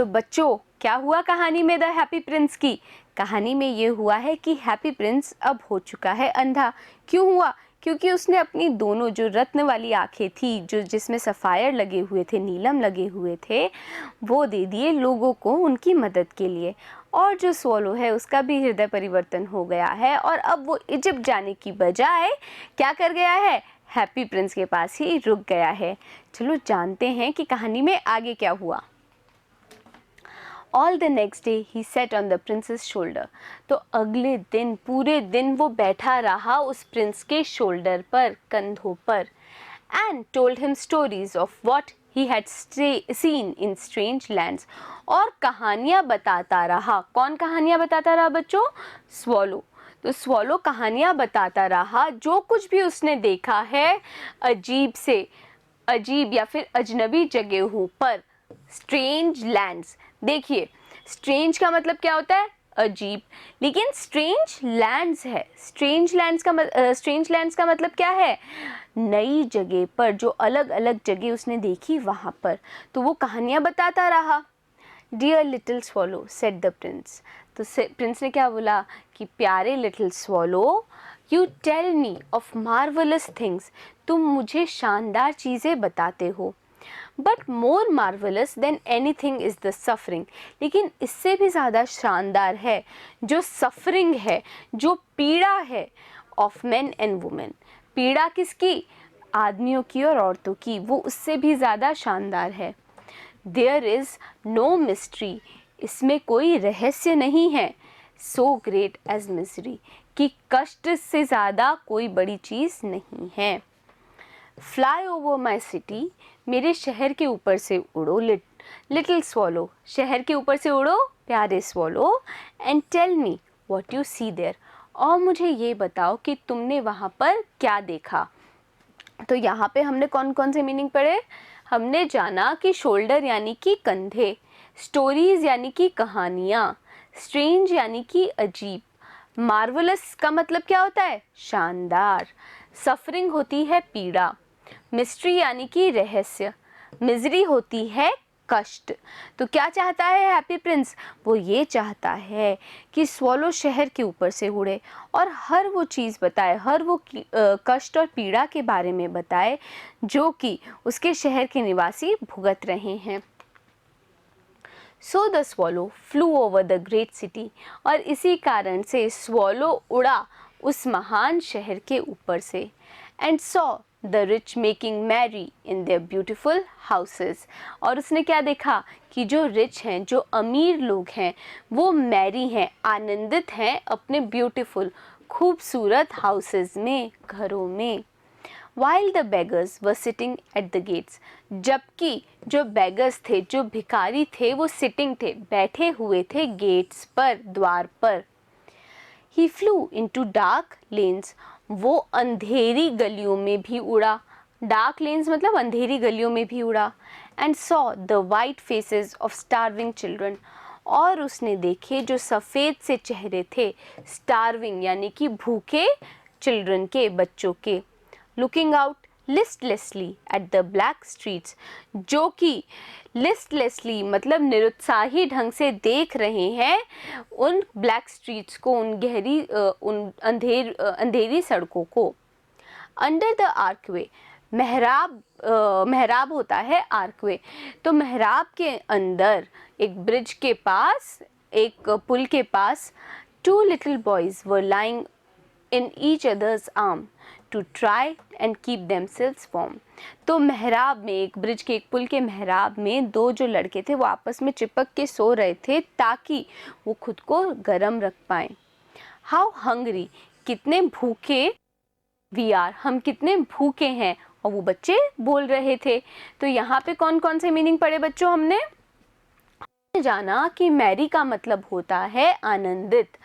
तो बच्चों, क्या हुआ कहानी में द हैप्पी प्रिंस की? कहानी में ये हुआ है कि हैप्पी प्रिंस अब हो चुका है अंधा। क्यों हुआ? क्योंकि उसने अपनी दोनों जो रत्न वाली आंखें थी, जो जिसमें सफ़ायर लगे हुए थे, नीलम लगे हुए थे, वो दे दिए लोगों को उनकी मदद के लिए। और जो स्वॉलो है उसका भी हृदय परिवर्तन हो गया है और अब वो इजिप्ट जाने की बजाय क्या कर गया है? हैप्पी प्रिंस के पास ही रुक गया है। चलो जानते हैं कि कहानी में आगे क्या हुआ। All the next day he sat on the prince's shoulder. तो अगले दिन पूरे दिन वो बैठा रहा उस प्रिंस के शोल्डर पर, कंधों पर, and told him stories of what he had seen in strange lands. और कहानियाँ बताता रहा। कौन कहानियाँ बताता रहा बच्चों? स्वॉलो। तो स्वॉलो कहानियाँ बताता रहा जो कुछ भी उसने देखा है अजीब या फिर अजनबी जगहों पर, स्ट्रेंज लैंड्स। देखिए, स्ट्रेंज का मतलब क्या होता है? अजीब। लेकिन स्ट्रेंज लैंड्स है, स्ट्रेंज लैंड्स का मतलब क्या है? नई जगह पर, जो अलग अलग जगह उसने देखी वहाँ पर। तो वो कहानियाँ बताता रहा। Dear little swallow said the prince. तो प्रिंस ने क्या बोला कि प्यारे little swallow, you tell me of marvellous things. तुम मुझे शानदार चीज़ें बताते हो। But more marvellous than anything is the suffering. लेकिन इससे भी ज़्यादा शानदार है जो सफरिंग है, जो पीड़ा है, ऑफ मैन एंड वुमेन। पीड़ा किसकी? आदमियों की और औरतों की। वो उससे भी ज़्यादा शानदार है। There is no mystery. इसमें कोई रहस्य नहीं है। So great as misery. कि कष्ट से ज़्यादा कोई बड़ी चीज़ नहीं है। Fly over my city. मेरे शहर के ऊपर से उड़ो लिटिल स्वॉलो। शहर के ऊपर से उड़ो प्यारे swallow. And tell me what you see there. और मुझे ये बताओ कि तुमने वहाँ पर क्या देखा। तो यहाँ पे हमने कौन कौन से मीनिंग पढ़े? हमने जाना कि शोल्डर यानी कि कंधे, स्टोरीज यानी कि कहानियाँ, स्ट्रेंज यानी कि अजीब, मार्वलस का मतलब क्या होता है? शानदार, सफरिंग होती है पीड़ा, मिस्ट्री यानी कि रहस्य, मिजरी होती है कष्ट। तो क्या चाहता है हैप्पी प्रिंस? वो ये चाहता है कि स्वॉलो शहर के ऊपर से उड़े और हर वो चीज़ बताए, हर वो कष्ट और पीड़ा के बारे में बताए जो कि उसके शहर के निवासी भुगत रहे हैं। So the swallow flu over the great city. और इसी कारण से स्वॉलो उड़ा उस महान शहर के ऊपर से। And saw the rich making merry in their beautiful houses. और उसने क्या देखा कि जो रिच हैं, जो अमीर लोग हैं, वो मैरी हैं, आनंदित हैं अपने ब्यूटीफुल खूबसूरत हाउसेस में, घरों में। While the beggars were sitting at the gates, जबकि जो बेगर्स थे, जो भिखारी थे, वो सिटिंग थे, बैठे हुए थे गेट्स पर, द्वार पर। He flew into dark lanes, वो अंधेरी गलियों में भी उड़ा। डार्क लेन्स मतलब अंधेरी गलियों में भी उड़ा। And saw the white faces of starving children. और उसने देखे जो सफ़ेद से चेहरे थे, स्टार्विंग यानी कि भूखे चिल्ड्रन के, बच्चों के। Looking out listlessly at the black streets, जो कि लिस्टलेसली मतलब निरुत्साही ढंग से देख रहे हैं उन ब्लैक स्ट्रीट्स को, उन अंधेरी सड़कों को। अंडर द आर्कवे, मेहराब होता है आर्कवे। तो मेहराब के अंदर एक ब्रिज के पास, एक पुल के पास, two little boys were lying in each other's arm to try and keep themselves warm. तो मेहराब में, एक ब्रिज के, एक पुल के मेहराब में दो जो लड़के थे वो आपस में चिपक के सो रहे थे ताकि वो खुद को गर्म रख पाएं। How hungry, कितने भूखे, we are, हम कितने भूखे हैं। और वो बच्चे बोल रहे थे। तो यहाँ पे कौन कौन से मीनिंग पढ़े बच्चों? हमने जाना कि मैरी का मतलब होता है आनंदित,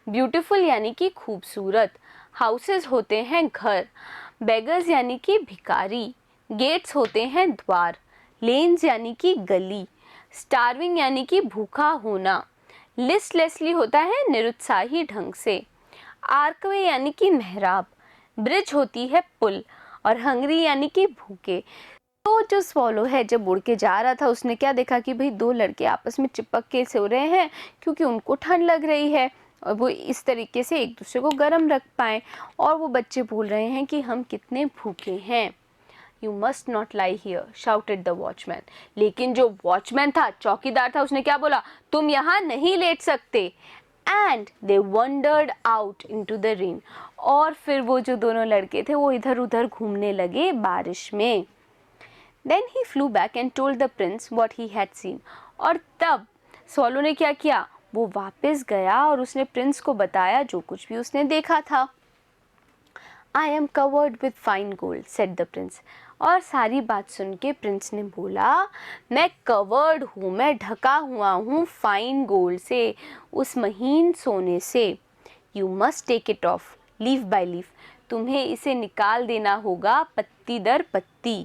ब्यूटीफुल यानी कि खूबसूरत, हाउसेस होते हैं घर, बेगर्स यानी कि भिखारी, गेट्स होते हैं द्वार, लेन्स यानी कि गली, स्टार्विंग यानी कि भूखा होना, लिस्टलेसली होता है निरुत्साही ढंग से, आर्कवे यानी कि मेहराब, ब्रिज होती है पुल, और हंग्री यानी कि भूखे। तो जो स्वॉलो है जब उड़ के जा रहा था उसने क्या देखा कि भाई दो लड़के आपस में चिपक के सो रहे हैं क्योंकि उनको ठंड लग रही है और वो इस तरीके से एक दूसरे को गर्म रख पाएँ। और वो बच्चे बोल रहे हैं कि हम कितने भूखे हैं। You must not lie here shouted the watchman. लेकिन जो वॉचमैन था, चौकीदार था, उसने क्या बोला, तुम यहाँ नहीं लेट सकते। And they wandered out into the rain. और फिर वो जो दोनों लड़के थे वो इधर उधर घूमने लगे बारिश में। Then he flew back and told the prince what he had seen. और तब स्वॉलो ने क्या किया, वो वापस गया और उसने प्रिंस को बताया जो कुछ भी उसने देखा था। I am covered with fine gold, said the prince. और सारी बात सुन के प्रिंस ने बोला, मैं कवर्ड हूँ, मैं ढका हुआ हूँ फाइन गोल्ड से, उस महीन सोने से। You must take it off leaf by leaf. तुम्हें इसे निकाल देना होगा पत्ती दर पत्ती।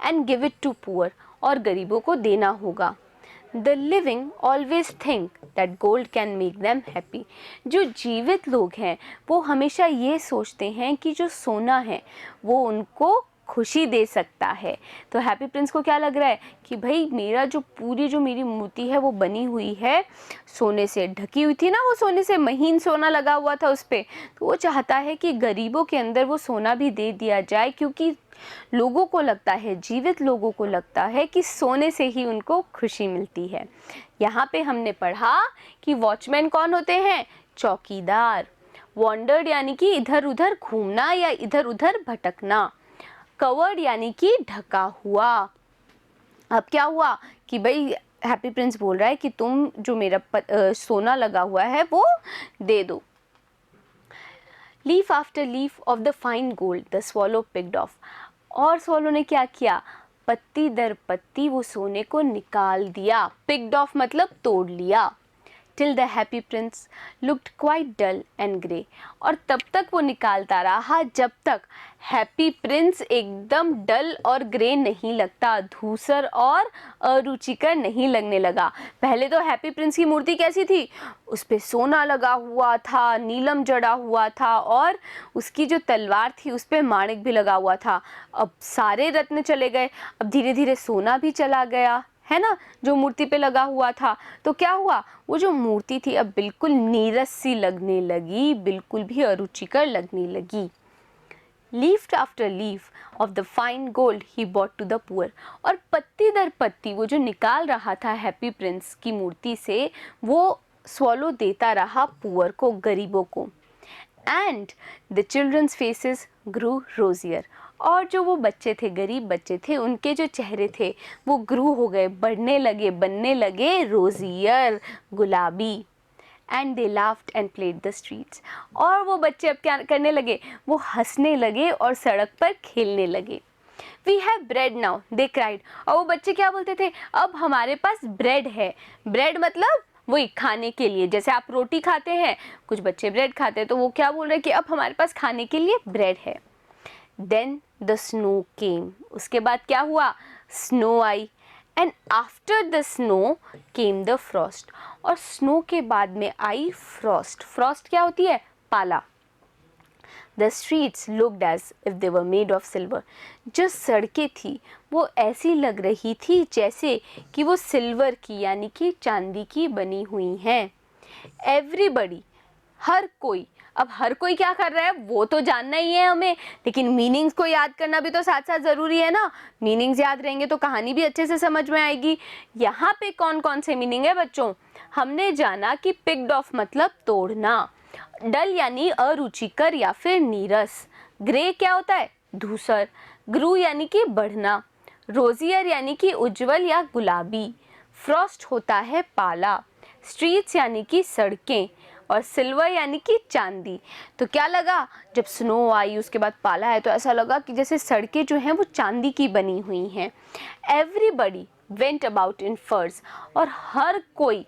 And give it to poor. और गरीबों को देना होगा। The living always think that gold can make them happy. जो जीवित लोग हैं वो हमेशा ये सोचते हैं कि जो सोना है वो उनको खुशी दे सकता है। तो हैप्पी प्रिंस को क्या लग रहा है कि भाई मेरा जो मेरी मूर्ति है वो बनी हुई है सोने से, ढकी हुई थी ना, वो सोने से महीन सोना लगा हुआ था उस पर। तो वो चाहता है कि गरीबों के अंदर वो सोना भी दे दिया जाए, क्योंकि लोगों को लगता है, जीवित लोगों को लगता है कि सोने से ही उनको खुशी मिलती है। यहाँ पे हमने पढ़ा कि वॉचमैन कौन होते हैं, चौकीदार। वॉन्डर्ड यानी कि इधर उधर घूमना या इधर उधर भटकना। कवर्ड यानी कि ढका हुआ। अब क्या हुआ कि भाई हैप्पी प्रिंस बोल रहा है कि तुम जो मेरा सोना लगा हुआ है वो दे दो। Leaf after leaf of the fine gold the swallow picked of. और स्वॉलो ने क्या किया, पत्ती दर पत्ती वो सोने को निकाल दिया। पिक्ड ऑफ मतलब तोड़ लिया। Till the happy prince looked quite dull and grey. और तब तक वो निकालता रहा जब तक हैप्पी प्रिंस एकदम डल और ग्रे नहीं लगता, धूसर और अरुचिकर नहीं लगने लगा। पहले तो हैप्पी प्रिंस की मूर्ति कैसी थी, उस पे सोना लगा हुआ था, नीलम जड़ा हुआ था और उसकी जो तलवार थी उस पे माणिक भी लगा हुआ था। अब सारे रत्न चले गए, अब धीरे धीरे सोना भी चला गया है ना, जो मूर्ति पे लगा हुआ था। तो क्या हुआ, वो जो मूर्ति थी अब बिल्कुल नीरस सी लगने लगी, बिल्कुल भी अरुचिकर लगने लगी। Leaf after leaf of the fine gold he bought to the poor. और पत्ती दर पत्ती वो जो निकाल रहा था हैप्पी प्रिंस की मूर्ति से, वो स्वॉलो देता रहा पुअर को, गरीबों को। एंड द चिल्ड्रंस फेसेस ग्रू रोजियर। और जो वो बच्चे थे, गरीब बच्चे थे, उनके जो चेहरे थे वो ग्रू हो गए, बढ़ने लगे, बनने लगे रोजियर, गुलाबी। And they laughed and played the streets. और वो बच्चे अब क्या करने लगे, वो हंसने लगे और सड़क पर खेलने लगे। We have bread now they cried. और वो बच्चे क्या बोलते थे, अब हमारे पास ब्रेड है। ब्रेड मतलब वही खाने के लिए, जैसे आप रोटी खाते हैं, कुछ बच्चे ब्रेड खाते हैं, तो वो क्या बोल रहे हैं कि अब हमारे पास खाने के लिए ब्रेड है। देन द स्नो केम। उसके बाद क्या हुआ, snow I. And after the snow came the Frost. और स्नो के बाद में आई फ्रॉस्ट। फ्रॉस्ट क्या होती है, पाला। The streets looked as if they were made of silver. जो सड़कें थी वो ऐसी लग रही थी जैसे कि वो सिल्वर की यानी कि चांदी की बनी हुई हैं। एवरीबडी, हर कोई। अब हर कोई क्या कर रहा है वो तो जानना ही है हमें, लेकिन मीनिंग्स को याद करना भी तो साथ साथ ज़रूरी है ना। मीनिंग्स याद रहेंगे तो कहानी भी अच्छे से समझ में आएगी। यहाँ पे कौन कौन से मीनिंग है बच्चों, हमने जाना कि पिक्ड ऑफ मतलब तोड़ना, डल यानी अरुचिकर या फिर नीरस, ग्रे क्या होता है धूसर, ग्रू यानी कि बढ़ना, रोजियर यानी कि उज्जवल या गुलाबी, फ्रॉस्ट होता है पाला, स्ट्रीट्स यानी कि सड़कें, और सिल्वर यानी कि चांदी। तो क्या लगा, जब स्नो आई उसके बाद पाला है तो ऐसा लगा कि जैसे सड़कें जो हैं वो चांदी की बनी हुई हैं। एवरीबडी वेंट अबाउट इन फर्स। और हर कोई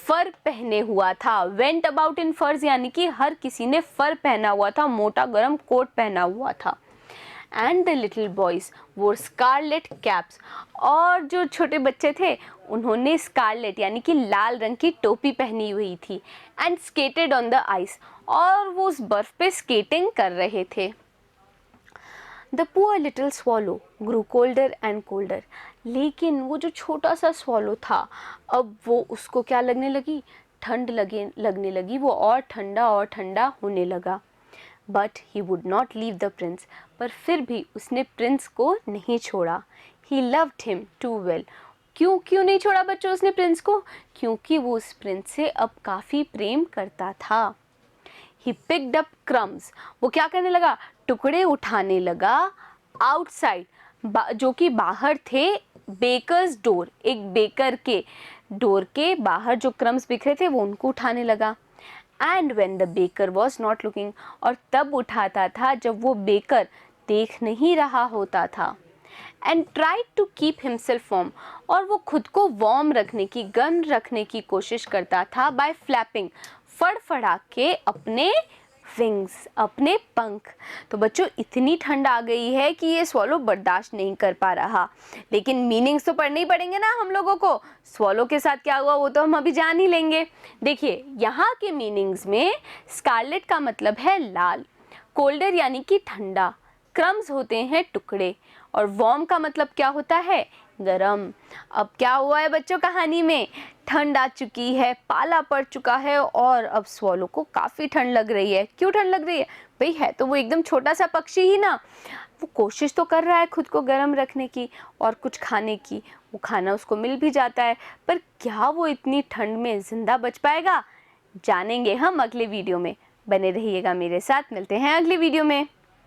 फर पहने हुआ था। वेंट अबाउट इन फर्स यानी कि हर किसी ने फर पहना हुआ था, मोटा गर्म कोट पहना हुआ था। एंड द लिटिल बॉयज़ वोर स्कारलेट कैप्स। और जो छोटे बच्चे थे उन्होंने स्कारलेट यानी कि लाल रंग की टोपी पहनी हुई थी। And skated on the ice. और वो उस बर्फ़ पे स्केटिंग कर रहे थे। The poor little swallow grew colder and colder. लेकिन वो जो छोटा सा स्वॉलो था, अब वो उसको क्या लगने लगी, ठंड लगने लगी, वो और ठंडा होने लगा। But he would not leave the prince, पर फिर भी उसने प्रिंस को नहीं छोड़ा। He loved him too well. क्यों नहीं छोड़ा बच्चों उसने प्रिंस को? क्योंकि वो उस प्रिंस से अब काफ़ी प्रेम करता था। ही पिक्ड अप क्रम्स, वो क्या करने लगा, टुकड़े उठाने लगा, आउटसाइड, जो कि बाहर थे, बेकर्स डोर, एक बेकर के डोर के बाहर जो क्रम्स बिखरे थे वो उनको उठाने लगा। And when the baker was not looking, और तब उठाता था जब वो बेकर देख नहीं रहा होता था। And try to keep himself warm, और वो खुद को वार्म रखने की, गर्म रखने की कोशिश करता था बाय फ्लैपिंग, फड़फड़ा के अपने विंग्स, अपने पंख। तो बच्चों इतनी ठंड आ गई है कि ये स्वॉलो बर्दाश्त नहीं कर पा रहा, लेकिन मीनिंग्स तो पढ़ने ही पड़ेंगे ना हम लोगों को। स्वॉलो के साथ क्या हुआ वो तो हम अभी जान ही लेंगे। देखिए यहाँ के मीनिंग्स में स्कारलेट का मतलब है लाल, कोल्डर यानी कि ठंडा, क्रम्स होते हैं टुकड़े, और वार्म का मतलब क्या होता है, गरम। अब क्या हुआ है बच्चों कहानी में, ठंड आ चुकी है, पाला पड़ चुका है, और अब स्वॉलो को काफ़ी ठंड लग रही है। क्यों ठंड लग रही है भाई, है तो वो एकदम छोटा सा पक्षी ही ना, वो कोशिश तो कर रहा है खुद को गर्म रखने की और कुछ खाने की, वो खाना उसको मिल भी जाता है, पर क्या वो इतनी ठंड में ज़िंदा बच पाएगा, जानेंगे हम अगले वीडियो में। बने रहिएगा मेरे साथ, मिलते हैं अगले वीडियो में।